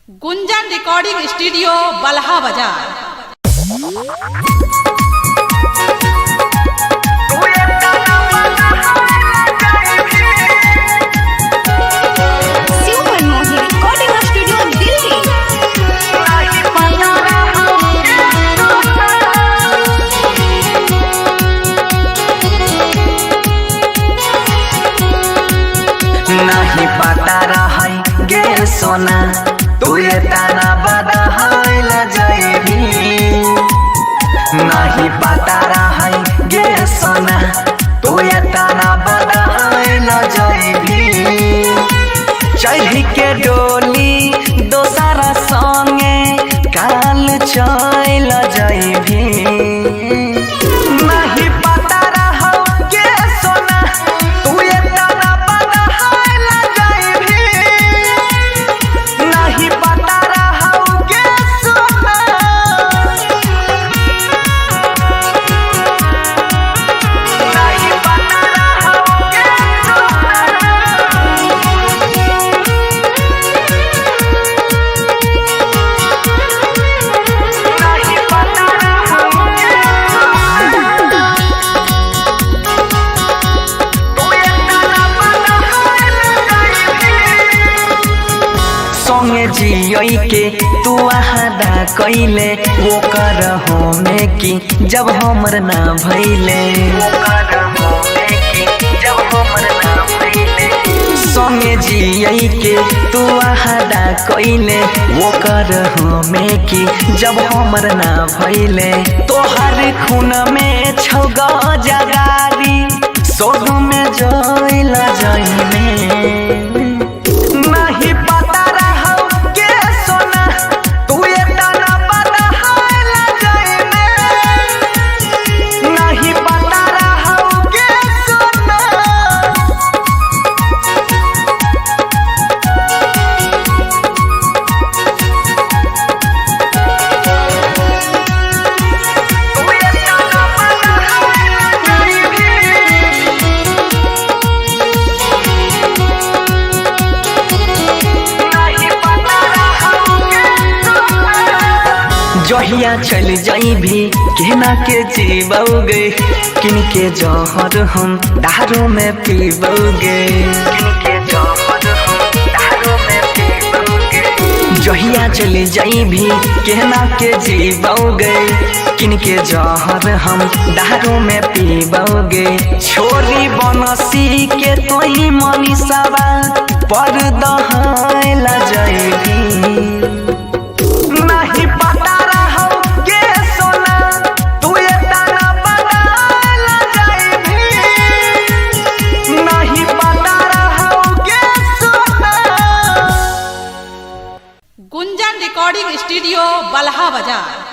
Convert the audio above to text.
गुंजन recording studio Balha बाजार। नहीं पता रही गे सोना तू ये ताना बदहाइल जाइबी। नहीं पता रही गे सोना तू ये ताना बदहाइल जाइबी। चढ़ी के डोली दोसरा संगे काल चल जाइबी। नहीं पता रहो गे सोना तू ये ताना बदहाइल जाइबी। नहीं पता रहो गे सोना। नहीं पता रहो गे नहीं पता रहो गे तू ये ताना बदहाइल जाइबी। संगे जियई के तू आहादा कइले वो कर होमे की जब हमर ना भइले। संगे जियई के तू आहादा कइले वो कर होमे की जब हमर ना भइले। तोहर खून में छौग जगारी सोग में जइल जाइने। नहीं पता रहो गे सोना तू ये ताना बदहाइल जाइबे। नहीं पता रहो गे सोना। तू ये ताना बदहाइल जाइबे। नहीं पता रहो गे सोना। जहिया चल जाइबी केना के जीबोगे किन के जहर हम दारू में पीबोगे। जहिया चल जाइबी केना के जीबोगे किन के जहर हम दारू में पीबोगे। छोरी बनसी के तोही मनीषावा पर दहाइल जाइबी। नहीं पता रहो गे सोना तू ये ताना बदहाइल जाइबी। नहीं पता रहो गे सोना। गुंजन रिकॉर्डिंग स्टूडियो बल्हा बाजार।